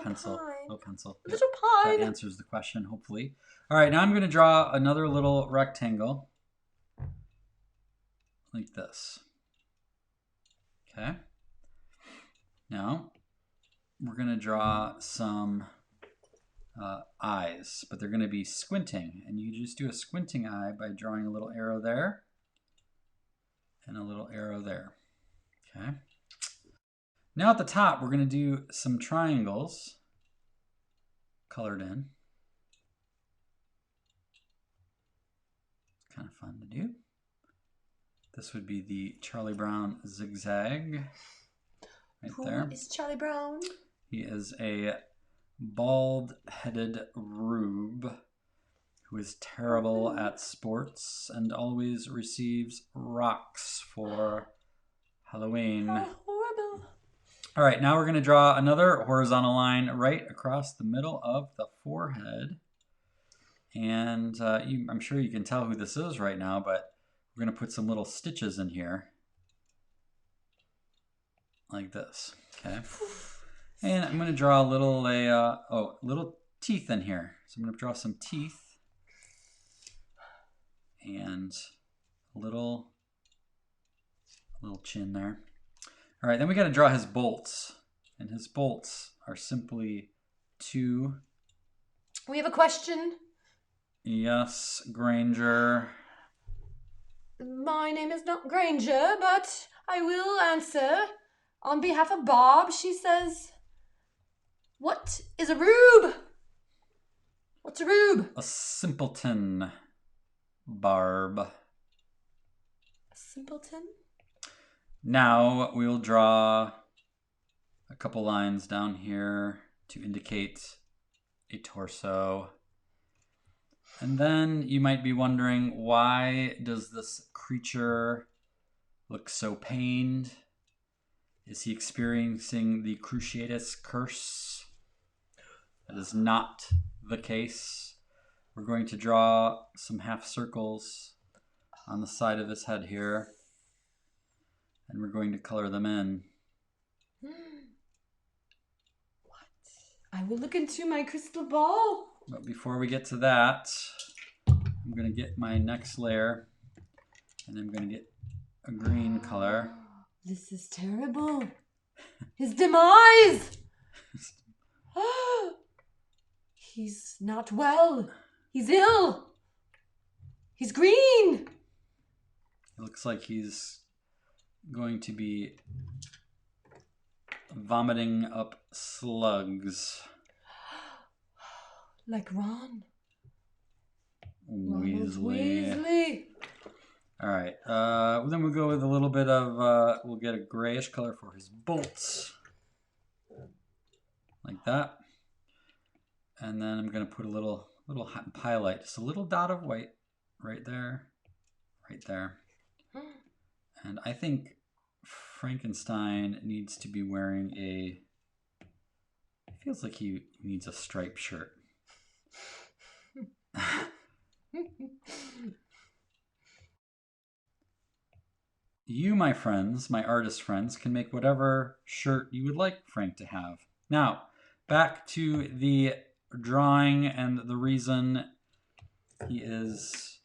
pencil. Pine. Little pencil. Little pine. That answers the question, hopefully. All right, now I'm going to draw another little rectangle like this. Okay. Now we're going to draw some eyes, but they're going to be squinting, and you just do a squinting eye by drawing a little arrow there and a little arrow there. Okay. Now at the top, we're going to do some triangles colored in. It's kind of fun to do. This would be the Charlie Brown zigzag right there. Who is Charlie Brown? He is a bald-headed rube who is terrible at sports and always receives rocks for Halloween. How horrible. All right, now we're going to draw another horizontal line right across the middle of the forehead. And I'm sure you can tell who this is right now, but we're going to put some little stitches in here like this. Okay. And I'm going to draw a little teeth in here. So I'm going to draw some teeth and a little chin there. All right, then we got to draw his bolts. And his bolts are simply 2. We have a question. Yes, Granger. My name is not Granger, but I will answer. On behalf of Bob, she says, what is a rube? What's a rube? A simpleton, Barb. A simpleton? Now we'll draw a couple lines down here to indicate a torso. And then you might be wondering, why does this creature look so pained? Is he experiencing the Cruciatus curse? That is not the case. We're going to draw some half circles on the side of his head here. And we're going to color them in. What? I will look into my crystal ball. But before we get to that, I'm going to get my next layer. And I'm going to get a green color. This is terrible. His demise. He's not well. He's ill. He's green. It looks like he's going to be vomiting up slugs. Like Ron. Weasley. All right. Then we'll go with a little bit of, we'll get a grayish color for his bolts. Like that. And then I'm going to put a little highlight, just a little dot of white right there. Right there. And I think Frankenstein needs to be wearing it feels like he needs a striped shirt. You, my friends, my artist friends, can make whatever shirt you would like Frank to have. Now, back to the drawing and the reason he is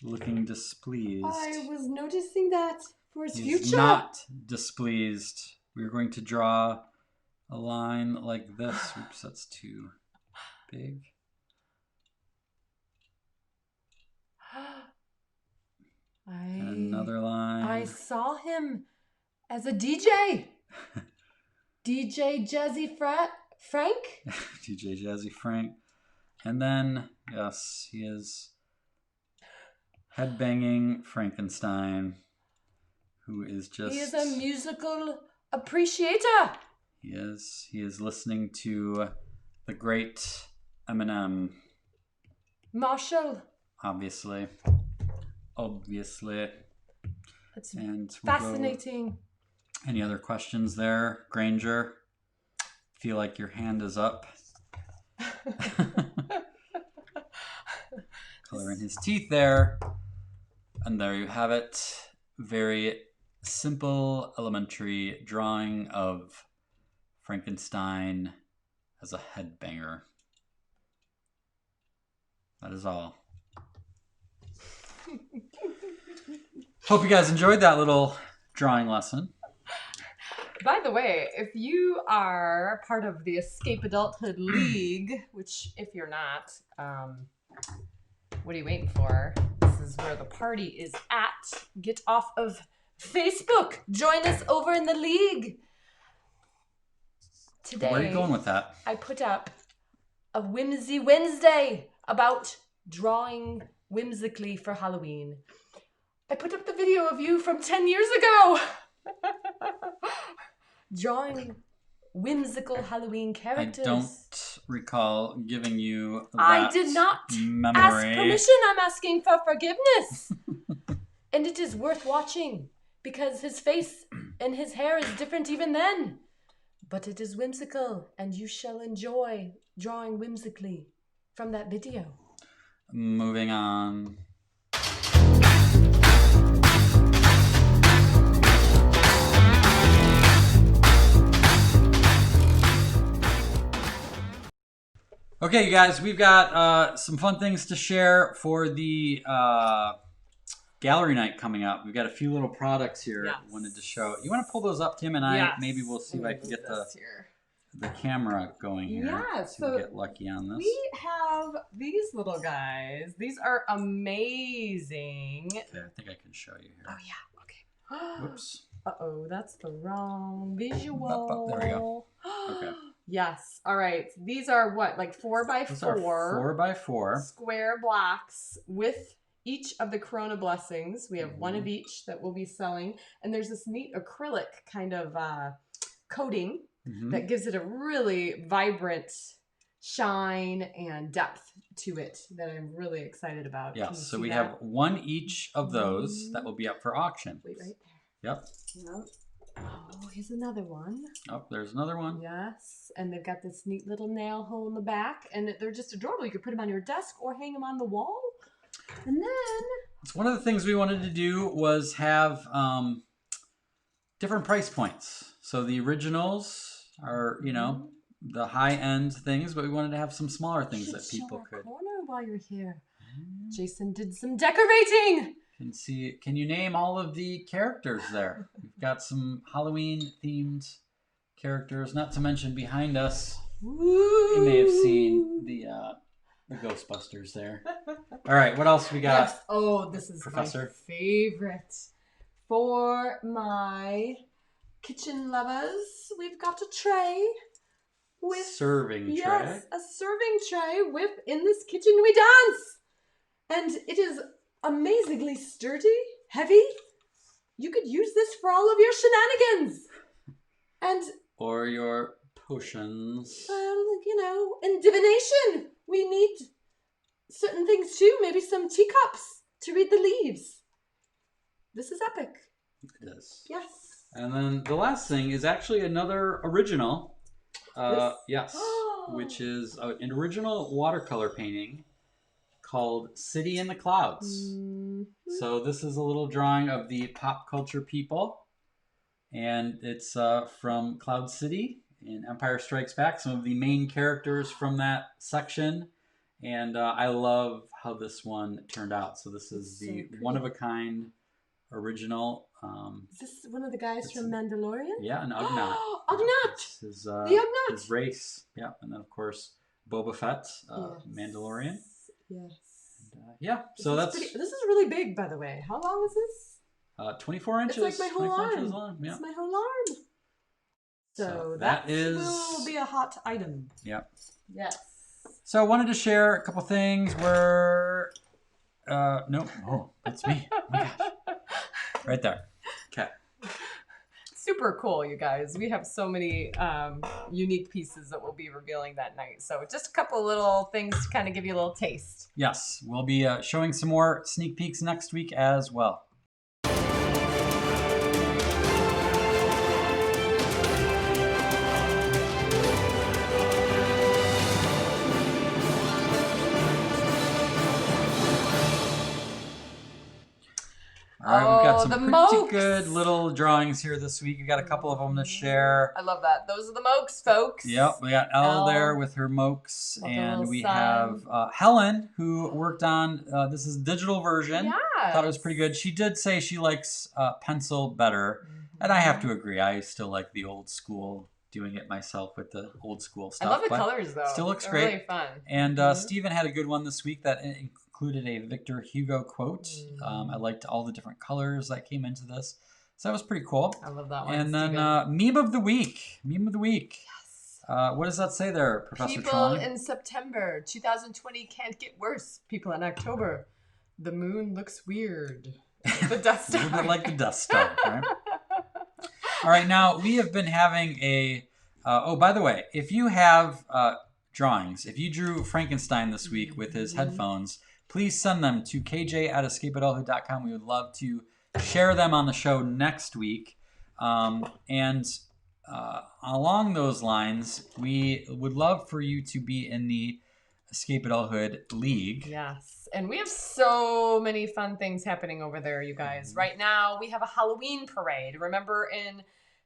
looking displeased. I was noticing that for his future. He's not displeased. We're going to draw a line like this. Oops, that's too big. And another line. I saw him as a DJ. DJ Jazzy Frank? DJ Jazzy Frank. And then, yes, he is headbanging Frankenstein, who is just... He is a musical appreciator. He is. He is listening to the great M&M. Marshall. Obviously. That's and fascinating. Any other questions there, Granger? Feel like your hand is up. Coloring his teeth there. And there you have it. Very simple, elementary drawing of Frankenstein as a headbanger. That is all. Hope you guys enjoyed that little drawing lesson. By the way, if you are part of the Escape Adulthood League, which if you're not, what are you waiting for? This is where the party is at. Get off of Facebook. Join us over in the league. Today, where are you going with that? I put up a Whimsy Wednesday about drawing whimsically for Halloween. I put up the video of you from 10 years ago. Drawing whimsical Halloween characters. I don't recall giving you that I did not memory. ask permission. I'm asking for forgiveness. And it is worth watching because his face and his hair is different even then. But it is whimsical and you shall enjoy drawing whimsically from that video. Moving on. Okay, you guys, we've got some fun things to share for the gallery night coming up. We've got a few little products here I wanted to show. You want to pull those up, Kim, and maybe we'll see if I can get the camera going here. Yeah, so get lucky on this. We have these little guys. These are amazing. Okay, I think I can show you here. Oh, yeah. Okay. Whoops. Uh-oh, that's the wrong visual. There we go. Okay. Yes. All right. These are what, like 4x4? Those are 4x4 square blocks with each of the Corona blessings. We have one of each that we'll be selling, and there's this neat acrylic kind of coating that gives it a really vibrant shine and depth to it that I'm really excited about. Yeah. So we have one each of those that will be up for auction. Wait, right there. Yep. Oh, here's another one. Oh, there's another one. Yes, and they've got this neat little nail hole in the back, and they're just adorable. You could put them on your desk or hang them on the wall. And then... It's one of the things we wanted to do was have different price points. So the originals are, you know, the high-end things, but we wanted to have some smaller things that people could... corner while you're here. Jason did some decorating. Can you name all of the characters there? We've got some Halloween-themed characters, not to mention behind us, you may have seen the Ghostbusters there. All right, what else we got? Yes. Oh, this is Professor? My favorite. For my kitchen lovers, we've got a tray with... Serving tray? Yes, a serving tray with In This Kitchen We Dance. And it is... amazingly sturdy, heavy. You could use this for all of your shenanigans. And... or your potions. Well, you know, in divination, we need certain things too. Maybe some teacups to read the leaves. This is epic. It is. Yes. And then the last thing is actually another original. Yes. Which is an original watercolor painting called City in the Clouds. So this is a little drawing of the pop culture people. And it's from Cloud City in Empire Strikes Back. Some of the main characters from that section. And I love how this one turned out. So this is the one-of-a-kind original. Is this one of the guys from Mandalorian? Yeah, an Ugnaught. Ugnaught! His, the Ugnaught! His race. Yeah, and then of course Boba Fett, Mandalorian. Yes. And, so that's... this is really big, by the way. How long is this? 24 inches. It's like my whole arm. Long. Yeah. It's my whole arm. So that will be a hot item. Yep. Yes. So I wanted to share a couple things where... nope. Oh, that's me. Oh my gosh. Right there. Okay. Super cool, you guys. We have so many unique pieces that we'll be revealing that night. So just a couple little things to kind of give you a little taste. Yes. We'll be showing some more sneak peeks next week as well. All right, we've got some pretty good little drawings here this week. We got a couple of them to share. I love that. Those are the Mokes, folks. Yep, we got Elle there with her Mokes, and we have Helen, who worked on this is digital version. Yeah, thought it was pretty good. She did say she likes pencil better, and I have to agree. I still like the old school, doing it myself with the old school stuff. I love the colors though. Still looks They're great. Really fun. And Stephen had a good one this week that included a Victor Hugo quote. I liked all the different colors that came into this. So that was pretty cool. I love that one. And then meme of the week. Meme of the week. Yes. What does that say there, Professor People Trong? in September. 2020 can't get worse. People in October. The moon looks weird. The Death Star. Like the Death Star, right? All right, now we have been having a... oh, by the way, if you have drawings, if you drew Frankenstein this week with his headphones, please send them to kj@escapeadulthood.com. We would love to share them on the show next week. And along those lines, we would love for you to be in the Escape Adulthood League. Yes. And we have so many fun things happening over there, you guys. Right now, we have a Halloween parade. Remember in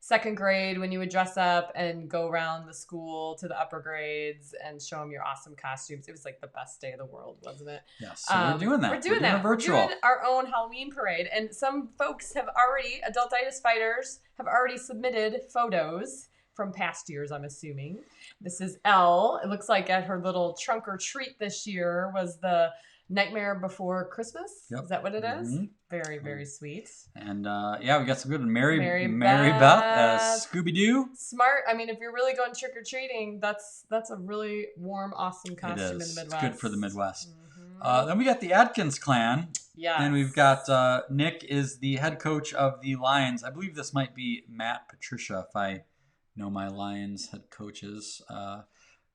second grade when you would dress up and go around the school to the upper grades and show them your awesome costumes. It was like the best day of the world, wasn't it? Yes, so we're doing that. We're doing that. Virtual. We're doing our own Halloween parade. And some folks have already, Adultitis Fighters, have already submitted photos from past years, I'm assuming. This is Elle. It looks like at her little trunk or treat this year was the Nightmare Before Christmas. Yep. Is that what it is? Mm-hmm. Very, very sweet. And we got some good Mary Beth as Scooby-Doo. Smart. I mean, if you're really going trick-or-treating, that's a really warm, awesome costume in the Midwest. It's good for the Midwest. Mm-hmm. Then we got the Adkins clan. Yeah. And we've got Nick is the head coach of the Lions. I believe this might be Matt Patricia, if I know my Lions head coaches.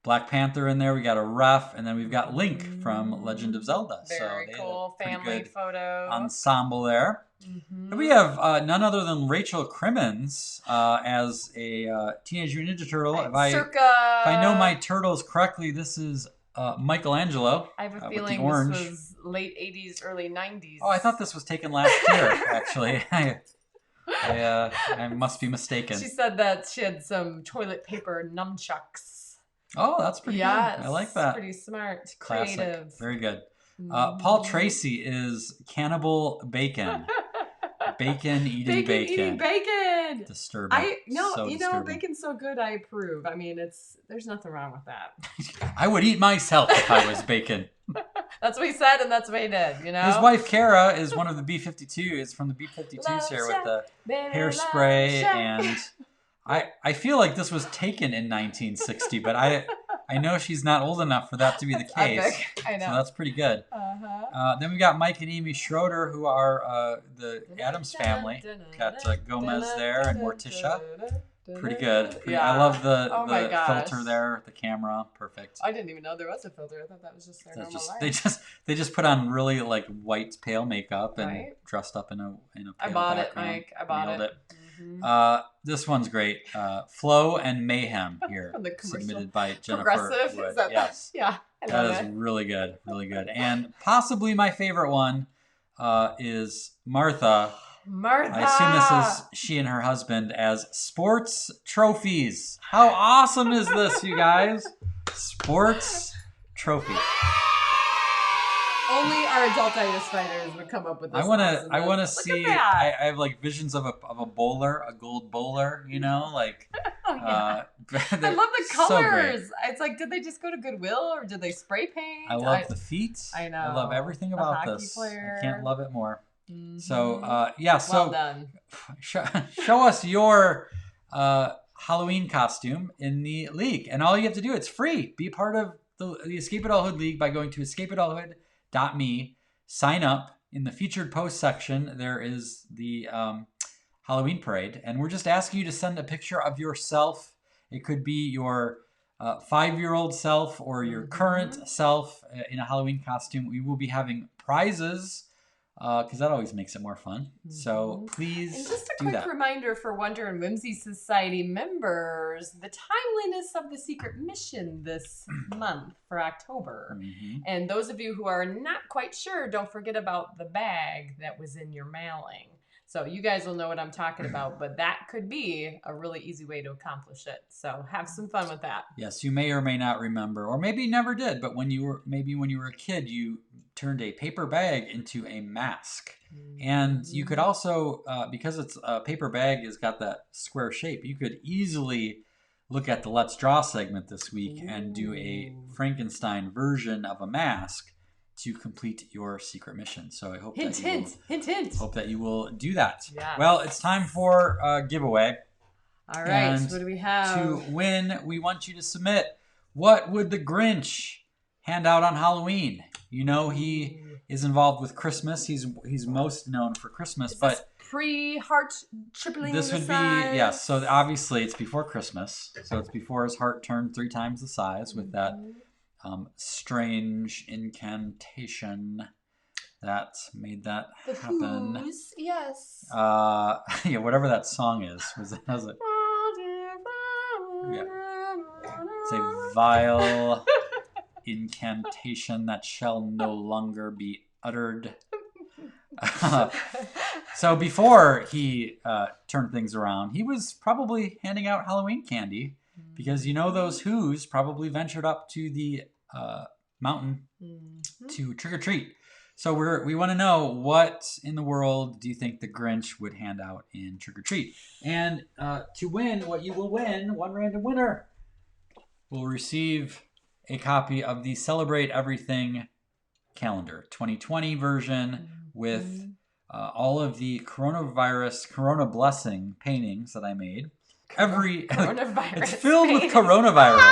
Black Panther in there. We got a ref, and then we've got Link from Legend of Zelda. Very cool family photo ensemble there. Mm-hmm. And we have none other than Rachel Crimmins as a Teenage Mutant Ninja Turtle. If I know my turtles correctly, this is Michelangelo. I have a feeling this was late 80s, early 90s. Oh, I thought this was taken last year, actually. I must be mistaken. She said that she had some toilet paper nunchucks. Oh, that's pretty good. I like that. Pretty smart. Classic. Creative. Very good. Paul Tracy is Cannibal Bacon. Bacon eating bacon. Disturbing. Disturbing. Bacon's so good, I approve. I mean, there's nothing wrong with that. I would eat myself if I was bacon. That's what he said, and that's what he did, you know? His wife, Cara, is one of the B-52s from the B-52s here with the hairspray and... I feel like this was taken in 1960, but I know she's not old enough for that to be the case. Epic. I know. So that's pretty good. Then we got Mike and Amy Schroeder, who are the Addams family. Got Gomez there and Morticia. Pretty good. I love the filter there, the camera. Perfect. I didn't even know there was a filter. I thought that was just their normal life. They just put on really like white pale makeup and dressed up in a pale I bought background. it, Mike. I bought it. This one's great. Flow and Mayhem here, submitted by Jennifer Progressive. Wood. Is that yes, yeah, that is really good, and possibly my favorite one is Martha. I assume this is she and her husband as sports trophies. How awesome is this, you guys? Sports trophies. Only our Adultitis Fighters would come up with this. I want to see. I have like visions of a bowler, a gold bowler. You know, like. I love the colors. So it's like, did they just go to Goodwill or did they spray paint? I love the feet. I know. I love everything about this. Player. I can't love it more. Mm-hmm. So well done. Show us your Halloween costume in the league, and all you have to do, it's free. Be part of the Escape Adulthood League by going to escapeadulthood.me. Sign up. In the featured post section, there is the Halloween parade, and we're just asking you to send a picture of yourself. It could be your 5-year-old self or your current self in a Halloween costume. We will be having prizes because that always makes it more fun. So please and just a quick reminder for Wonder and Whimsy Society members, the timeliness of the secret mission this month for October. And those of you who are not quite sure, don't forget about the bag that was in your mailing. So you guys will know what I'm talking about, but that could be a really easy way to accomplish it. So have some fun with that. Yes, you may or may not remember, or maybe you never did, but when you were a kid, you turned a paper bag into a mask. And you could also, because it's a paper bag has got that square shape, you could easily look at the Let's Draw segment this week and do a Frankenstein version of a mask to complete your secret mission. So I hope hope that you will do that. Yes. Well, it's time for a giveaway. All right, and what do we have? To win, we want you to submit, what would the Grinch hand out on Halloween? You know, he is involved with Christmas. He's most known for Christmas, but pre-heart tripling. This would be yes. So obviously it's before Christmas. So it's before his heart turned 3 times the size with that strange incantation that made that happen. Who's, yes. Yeah, whatever that song is. Was it? Yeah. It's a vile incantation that shall no longer be uttered. So before he turned things around, he was probably handing out Halloween candy because those Who's probably ventured up to the mountain to trick or treat. So we want to know, what in the world do you think the Grinch would hand out in trick or treat? And to win, what you will win, one random winner will receive a copy of the Celebrate Everything calendar, 2020 version with all of the Corona Blessing paintings that I made. Coronavirus. It's filled with coronavirus.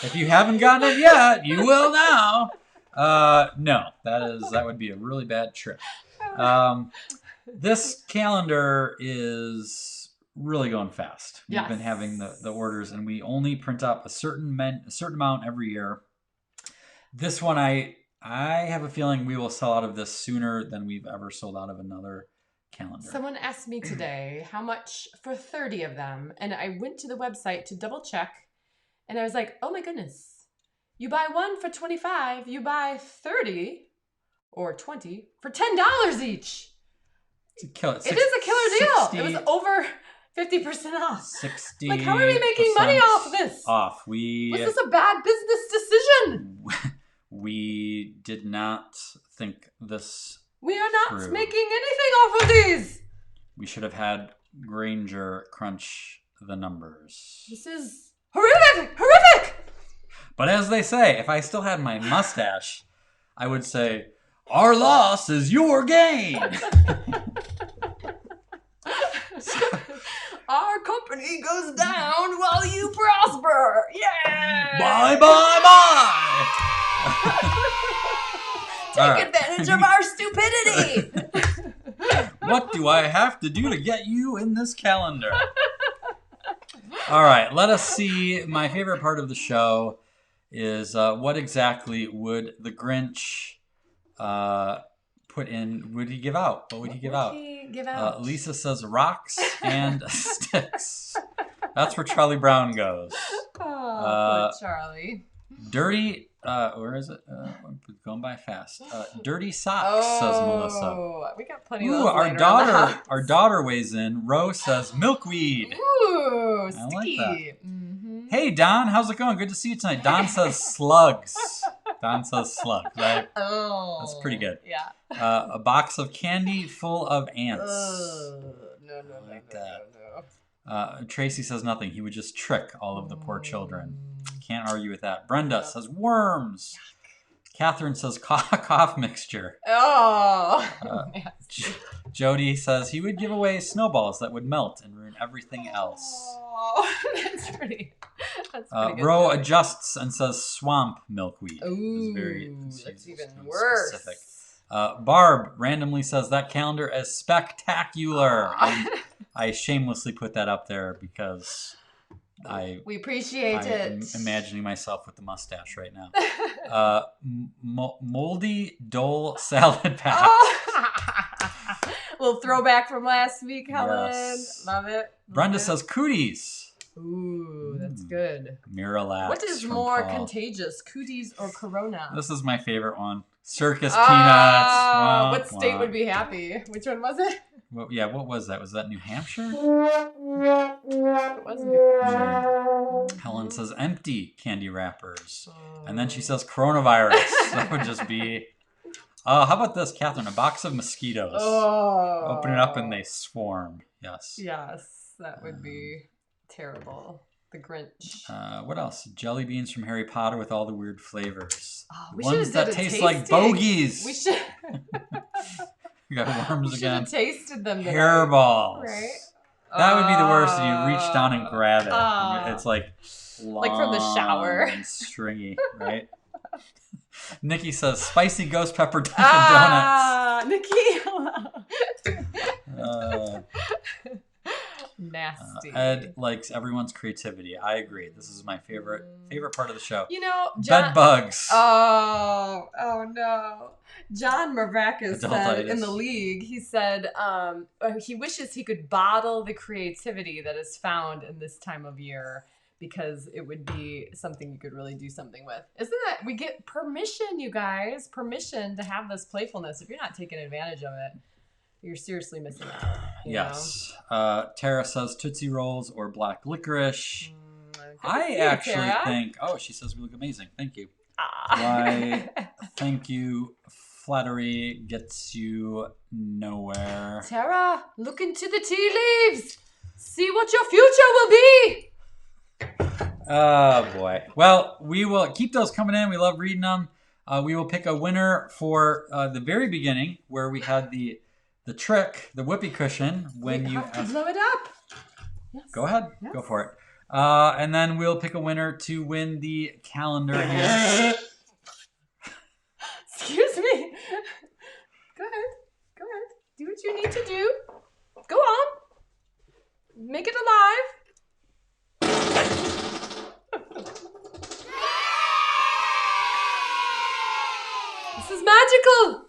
If you haven't gotten it yet, you will now. No, that would be a really bad trip. This calendar is really going fast. We've been having the orders, and we only print up a certain amount every year. This one, I have a feeling we will sell out of this sooner than we've ever sold out of another calendar. Someone asked me today how much for 30 of them, and I went to the website to double check, and I was like, oh my goodness. You buy one for $25, you buy 30 or 20 for $10 each. It's a killer. It is a killer deal. It was over 50% off. 60%. Like, how are we making money off this? Was this a bad business decision? We did not think this We are not through. making anything off of these. We should have had Granger crunch the numbers. This is horrific. But as they say, if I still had my mustache, I would say, our loss is your gain. Our company goes down while you prosper. Yeah. Bye. Take advantage of our stupidity. What do I have to do to get you in this calendar? All right, let us see. My favorite part of the show is what exactly would the Grinch put in? Would he give out? What would he give out? Lisa says rocks and sticks. That's where Charlie Brown goes. Oh, poor Charlie. Dirty. Where is it? Going by fast. Dirty socks, says Melissa. We got plenty of those. Our daughter weighs in. Rose says milkweed. Ooh, sticky. I like that. Hey, Don, how's it going? Good to see you tonight. Don says slugs. Right? Oh. That's pretty good. Yeah. A box of candy full of ants. No. Tracy says nothing. He would just trick all of the poor children. Can't argue with that. Brenda says worms. Catherine says cough mixture. Oh. Jody says he would give away snowballs that would melt and ruin everything else. Oh, that's pretty good. Ro adjusts and says swamp milkweed. Ooh, that's even worse. Specific. Barb randomly says that calendar is spectacular. And I shamelessly put that up there because we appreciate it. I'm imagining myself with the mustache right now. Moldy Dole salad pack. Oh. Little throwback from last week, Helen. Yes. Love it. Brenda says cooties. Ooh, that's good. Miralax. What is more contagious, cooties or Corona? This is my favorite one. Circus peanuts. What state would be happy? Which one was it? Well, yeah, what was that? Was that New Hampshire? It wasn't. Helen says empty candy wrappers. And then she says coronavirus. That would just be... how about this, Catherine? A box of mosquitoes. Oh. Open it up and they swarm. Yes. Yes, that would be terrible. The Grinch. What else? Jelly beans from Harry Potter with all the weird flavors. We ones that taste like bogeys. We should. We got worms again. Have tasted them. Hairballs. Right. That would be the worst. You reach down and grab it. It's like long, like from the shower. And stringy, right? Nikki says spicy ghost pepper Dunkin' Donuts. Nikki. Nasty. Ed likes everyone's creativity. I agree. This is my favorite part of the show. Bed bugs. Oh no. John Mavrakis said Adultitis. in the league, he said he wishes he could bottle the creativity that is found in this time of year because it would be something you could really do something with. Isn't that, we get permission, you guys, permission to have this playfulness. If you're not taking advantage of it, you're seriously missing out. Yes. Tara says Tootsie Rolls or black licorice. I actually think... Oh, she says we look amazing. Thank you. Why, thank you. Flattery gets you nowhere. Tara, look into the tea leaves. See what your future will be. Oh, boy. Well, we will keep those coming in. We love reading them. We will pick a winner for the very beginning where we had the trick, the whoopee cushion. When you have to blow it up. Yes. Go ahead. Yes. Go for it. And then we'll pick a winner to win the calendar here. Excuse me. Go ahead. Do what you need to do. Go on. Make it alive. This is magical.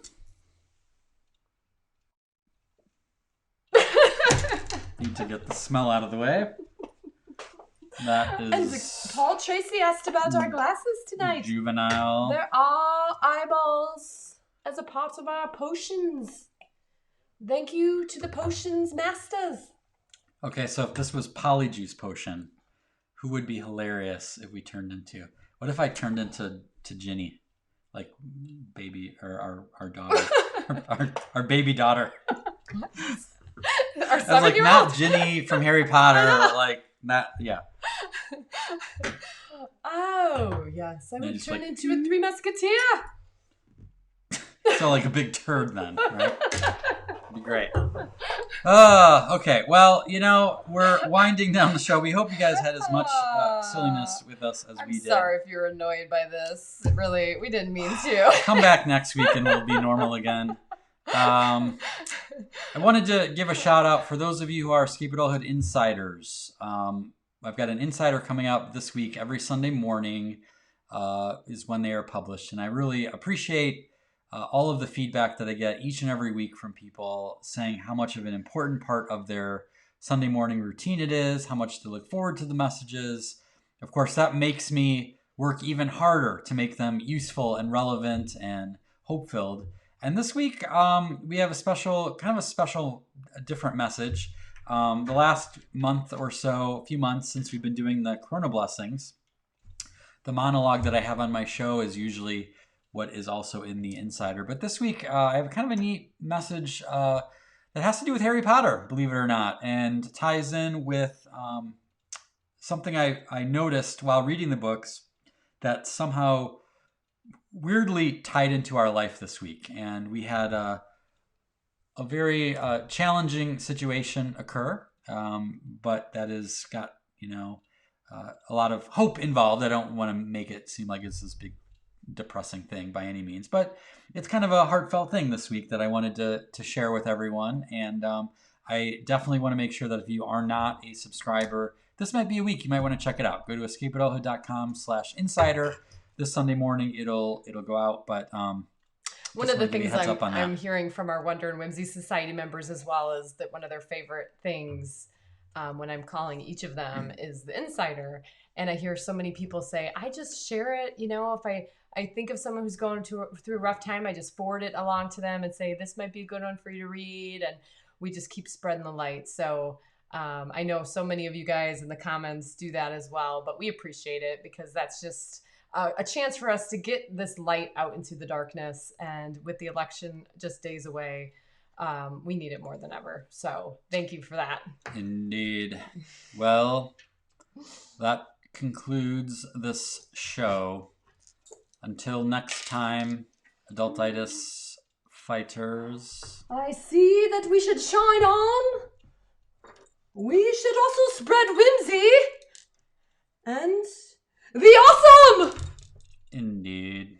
Need to get the smell out of the way. That is... And Paul Tracy asked about our glasses tonight. Juvenile. There are eyeballs as a part of our potions. Thank you to the potions masters. Okay, so if this was Polyjuice Potion, who would be hilarious if we turned into... What if I turned into Ginny? Like baby, or our daughter. our baby daughter. Our 7-year-old? Like not Ginny from Harry Potter, like not, yeah. Oh, yes. I would turn into a Three Musketeer. So like a big turd then, right? That'd be great. Okay. Well, we're winding down the show. We hope you guys had as much silliness with us as we did. I'm sorry if you're annoyed by this. Really, we didn't mean to. Come back next week and we'll be normal again. I wanted to give a shout out for those of you who are Escape Adulthood insiders. I've got an insider coming out this week. Every Sunday morning is when they are published. And I really appreciate all of the feedback that I get each and every week from people saying how much of an important part of their Sunday morning routine it is, how much they look forward to the messages. Of course, that makes me work even harder to make them useful and relevant and hope-filled. And this week, we have a different message. The last month or so, a few months since we've been doing the Corona Blessings, the monologue that I have on my show is usually what is also in the Insider. But this week, I have kind of a neat message that has to do with Harry Potter, believe it or not, and ties in with something I noticed while reading the books that somehow weirdly tied into our life this week. And we had a very challenging situation occur, but that has got, a lot of hope involved. I don't want to make it seem like it's this big depressing thing by any means, but it's kind of a heartfelt thing this week that I wanted to share with everyone. And I definitely want to make sure that if you are not a subscriber, this might be a week you might want to check it out. Go to escapeadulthood.com/insider. This Sunday morning it'll go out, but one of the things I'm hearing from our Wonder and Whimsy Society members as well is that one of their favorite things when I'm calling each of them is the Insider. And I hear so many people say, I just share it. If I think of someone who's going through a rough time, I just forward it along to them and say, this might be a good one for you to read. And we just keep spreading the light. So I know so many of you guys in the comments do that as well, but we appreciate it because that's just a chance for us to get this light out into the darkness. And with the election just days away, we need it more than ever. So thank you for that. Indeed. Well, that concludes this show. Until next time, Adultitis Fighters. I see that we should shine on. We should also spread whimsy and the awesome! Indeed.